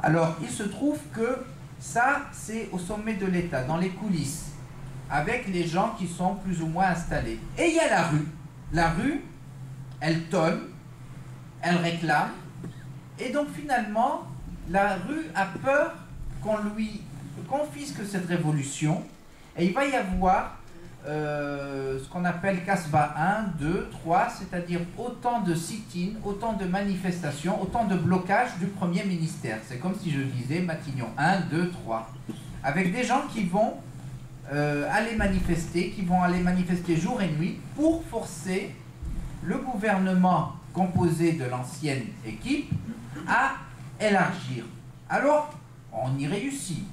Alors, il se trouve que ça, c'est au sommet de l'État, dans les coulisses, avec les gens qui sont plus ou moins installés. Et il y a la rue. La rue, elle tonne, elle réclame, et donc finalement, la rue a peur qu'on lui confisque cette révolution, et il va y avoir ce qu'on appelle Casbah 1, 2, 3, c'est-à-dire autant de sit-in, autant de manifestations, autant de blocages du Premier ministère. C'est comme si je disais Matignon 1, 2, 3. Avec des gens qui vont aller manifester jour et nuit pour forcer le gouvernement composé de l'ancienne équipe à élargir. Alors, on y réussit.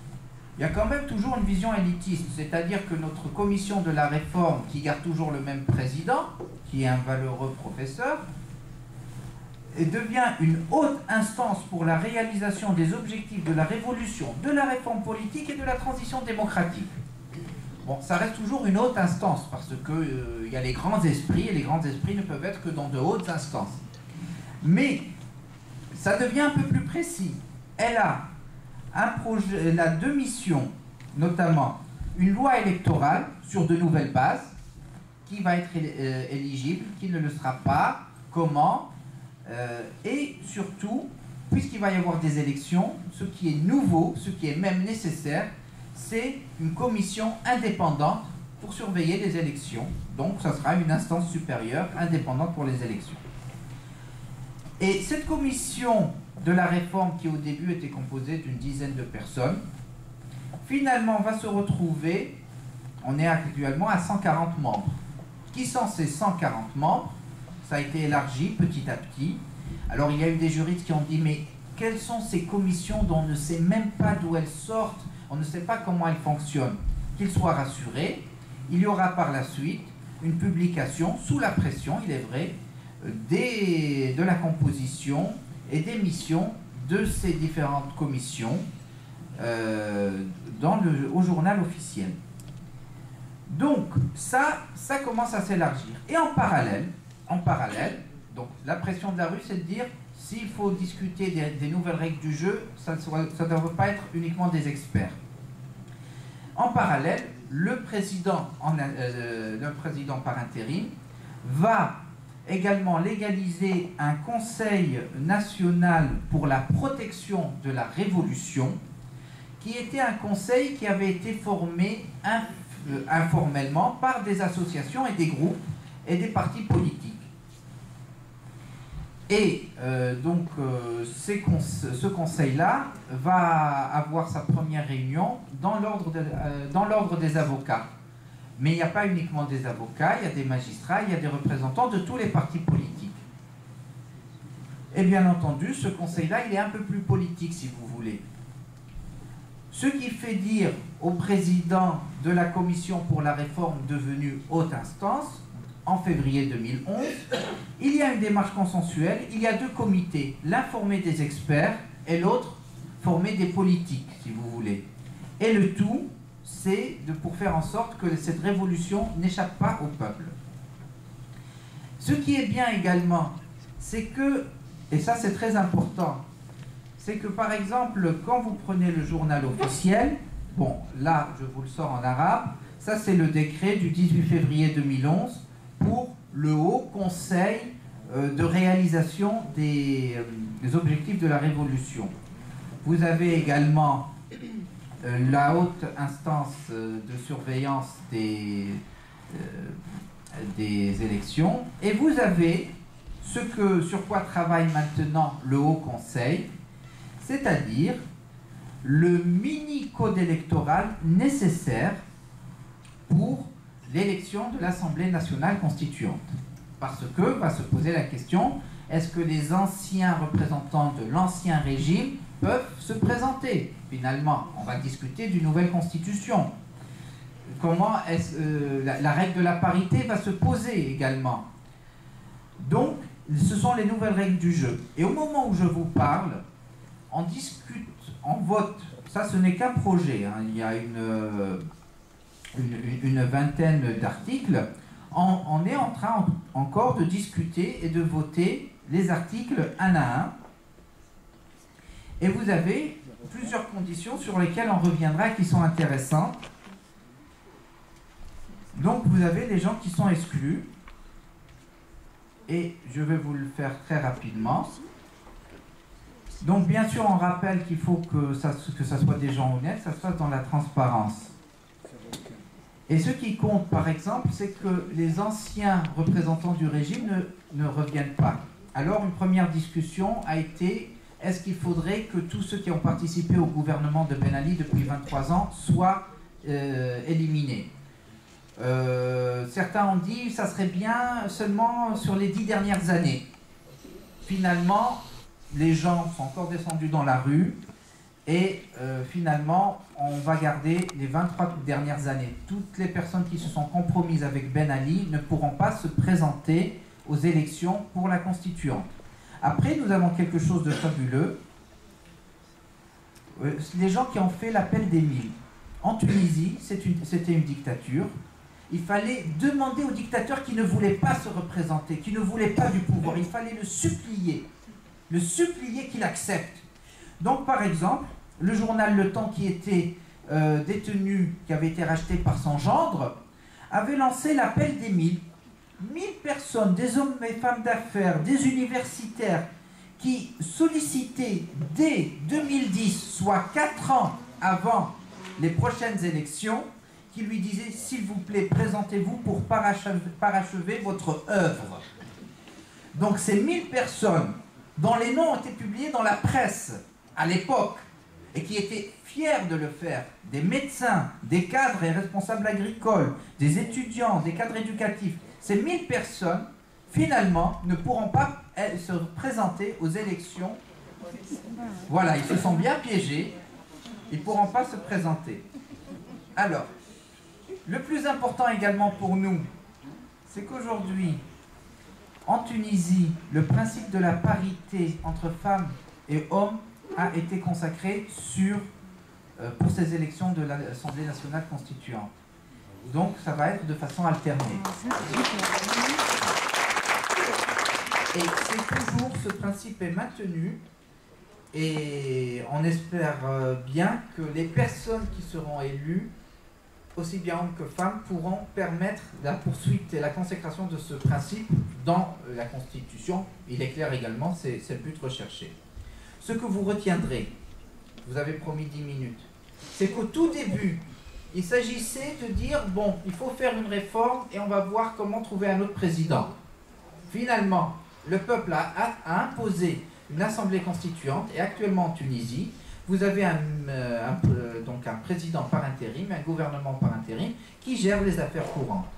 Il y a quand même toujours une vision élitiste, c'est-à-dire que notre commission de la réforme, qui garde toujours le même président, qui est un valeureux professeur, et devient une haute instance pour la réalisation des objectifs de la révolution, de la réforme politique et de la transition démocratique. Bon, ça reste toujours une haute instance, parce que y a les grands esprits, et les grands esprits ne peuvent être que dans de hautes instances. Mais ça devient un peu plus précis. Elle a deux missions, notamment une loi électorale sur de nouvelles bases, qui va être éligible, qui ne le sera pas, comment, et surtout, puisqu'il va y avoir des élections, ce qui est nouveau, ce qui est même nécessaire, c'est une commission indépendante pour surveiller les élections. Donc, ça sera une instance supérieure indépendante pour les élections. Et cette commission de la réforme, qui au début était composée d'une dizaine de personnes, finalement va se retrouver, on est actuellement à 140 membres. Qui sont ces 140 membres? Ça a été élargi petit à petit. Alors il y a eu des juristes qui ont dit, mais quelles sont ces commissions dont on ne sait même pas d'où elles sortent, on ne sait pas comment elles fonctionnent? Qu'ils soient rassurés, il y aura par la suite une publication, sous la pression, il est vrai, de la composition et des missions de ces différentes commissions au journal officiel. Donc, ça commence à s'élargir. Et en parallèle, donc la pression de la rue, c'est de dire, s'il faut discuter des nouvelles règles du jeu, ça ne doit pas être uniquement des experts. En parallèle, le président par intérim va également légaliser un conseil national pour la protection de la révolution, qui était un conseil qui avait été formé informellement par des associations et des groupes et des partis politiques. Et ce conseil-là va avoir sa première réunion dans l'ordre des avocats. Mais il n'y a pas uniquement des avocats, il y a des magistrats, il y a des représentants de tous les partis politiques. Et bien entendu, ce conseil-là, il est un peu plus politique, si vous voulez. Ce qui fait dire au président de la commission pour la réforme devenue haute instance, en février 2011, il y a une démarche consensuelle, il y a deux comités, l'un formé des experts et l'autre formé des politiques, si vous voulez. Et le tout, c'est pour faire en sorte que cette révolution n'échappe pas au peuple. Ce qui est bien également, c'est que, et ça c'est très important, c'est que par exemple, quand vous prenez le journal officiel, bon, là je vous le sors en arabe, ça c'est le décret du 18 février 2011 pour le Haut Conseil de réalisation des objectifs de la révolution. Vous avez également la haute instance de surveillance des élections, et vous avez sur quoi travaille maintenant le Haut Conseil, c'est-à-dire le mini-code électoral nécessaire pour l'élection de l'Assemblée nationale constituante. Parce que va se poser la question, est-ce que les anciens représentants de l'ancien régime peuvent se présenter? Finalement, on va discuter d'une nouvelle constitution. Comment la règle de la parité va se poser également. Donc, ce sont les nouvelles règles du jeu. Et au moment où je vous parle, on discute, on vote. Ça, ce n'est qu'un projet, hein. Il y a une vingtaine d'articles. On est en train encore de discuter et de voter les articles un à un. Et vous avez plusieurs conditions sur lesquelles on reviendra qui sont intéressantes. Donc vous avez les gens qui sont exclus, et je vais vous le faire très rapidement. Donc bien sûr on rappelle qu'il faut que ça soit des gens honnêtes, ça se fasse dans la transparence. Et ce qui compte par exemple, c'est que les anciens représentants du régime ne reviennent pas. Alors une première discussion a été, est-ce qu'il faudrait que tous ceux qui ont participé au gouvernement de Ben Ali depuis 23 ans soient éliminés? Certains ont dit ça serait bien seulement sur les 10 dernières années. Finalement, les gens sont encore descendus dans la rue et finalement, on va garder les 23 dernières années. Toutes les personnes qui se sont compromises avec Ben Ali ne pourront pas se présenter aux élections pour la constituante. Après, nous avons quelque chose de fabuleux. Les gens qui ont fait l'appel des 1000. En Tunisie, c'était une dictature. Il fallait demander au dictateur qui ne voulait pas se représenter, qui ne voulait pas du pouvoir. Il fallait le supplier qu'il accepte. Donc, par exemple, le journal Le Temps, qui était détenu, qui avait été racheté par son gendre, avait lancé l'appel des 1000. 1000 personnes, des hommes et femmes d'affaires, des universitaires, qui sollicitaient dès 2010, soit 4 ans avant les prochaines élections, qui lui disaient, s'il vous plaît, présentez-vous pour parachever votre œuvre. Donc ces 1000 personnes, dont les noms ont été publiés dans la presse à l'époque, et qui étaient fiers de le faire, des médecins, des cadres et responsables agricoles, des étudiants, des cadres éducatifs, ces 1000 personnes, finalement, ne pourront pas se présenter aux élections. Voilà, ils se sont bien piégés, ils ne pourront pas se présenter. Alors, le plus important également pour nous, c'est qu'aujourd'hui, en Tunisie, le principe de la parité entre femmes et hommes a été consacré pour ces élections de l'Assemblée nationale constituante. Donc, ça va être de façon alternée. Et c'est toujours, ce principe est maintenu, et on espère bien que les personnes qui seront élues, aussi bien hommes que femmes, pourront permettre la poursuite et la consécration de ce principe dans la Constitution. Il est clair également, c'est le but recherché. Ce que vous retiendrez, vous avez promis 10 minutes, c'est qu'au tout début, il s'agissait de dire, bon, il faut faire une réforme et on va voir comment trouver un autre président. Finalement, le peuple a imposé une assemblée constituante, et actuellement en Tunisie, vous avez donc un président par intérim, un gouvernement par intérim, qui gère les affaires courantes.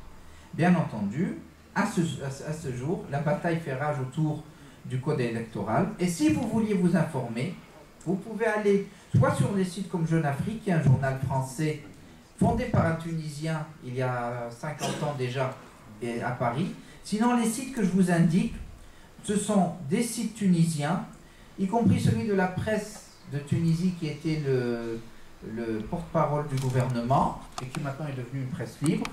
Bien entendu, à ce jour, la bataille fait rage autour du code électoral, et si vous vouliez vous informer, vous pouvez aller soit sur des sites comme Jeune Afrique, qui est un journal français fondé par un Tunisien il y a 50 ans déjà à Paris. Sinon, les sites que je vous indique, ce sont des sites tunisiens, y compris celui de la presse de Tunisie qui était le porte-parole du gouvernement et qui maintenant est devenu une presse libre.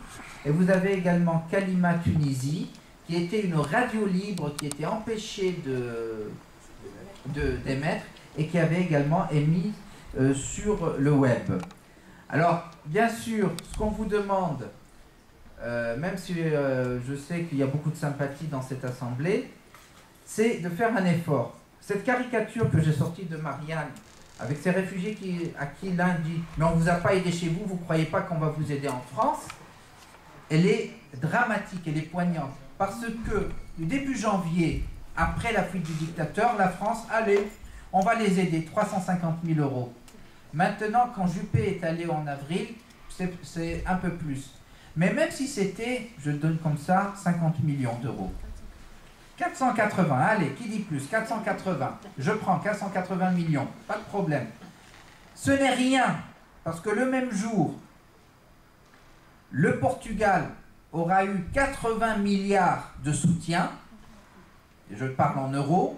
Et vous avez également Kalima Tunisie, qui était une radio libre qui était empêchée d'émettre et qui avait également émis sur le web. Alors, bien sûr, ce qu'on vous demande, même si je sais qu'il y a beaucoup de sympathie dans cette assemblée, c'est de faire un effort. Cette caricature que j'ai sortie de Marianne, avec ces réfugiés à qui l'un dit « mais on ne vous a pas aidé chez vous, vous ne croyez pas qu'on va vous aider en France ?» elle est dramatique, elle est poignante. Parce que, début janvier, après la fuite du dictateur, la France, allez, on va les aider, 350 000 €. Maintenant, quand Juppé est allé en avril, c'est un peu plus. Mais même si c'était, je donne comme ça, 50 millions d'euros. 480, allez, qui dit plus? 480. Je prends 480 millions, pas de problème. Ce n'est rien, parce que le même jour, le Portugal aura eu 80 milliards de soutien, je parle en euros,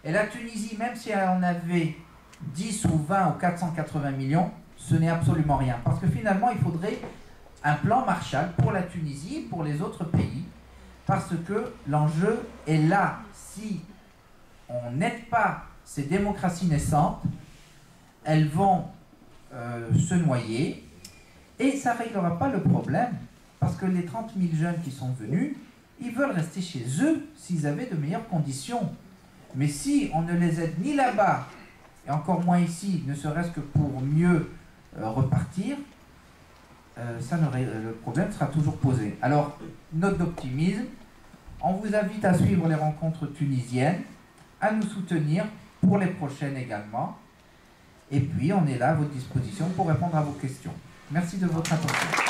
et la Tunisie, même si elle en avait 10 ou 20 ou 480 millions, ce n'est absolument rien. Parce que finalement, il faudrait un plan Marshall pour la Tunisie et pour les autres pays, parce que l'enjeu est là. Si on n'aide pas ces démocraties naissantes, elles vont se noyer et ça ne réglera pas le problème parce que les 30 000 jeunes qui sont venus, ils veulent rester chez eux s'ils avaient de meilleures conditions. Mais si on ne les aide ni là-bas, et encore moins ici, ne serait-ce que pour mieux repartir, le problème sera toujours posé. Alors, note d'optimisme, on vous invite à suivre les rencontres tunisiennes, à nous soutenir pour les prochaines également. Et puis, on est là à votre disposition pour répondre à vos questions. Merci de votre attention.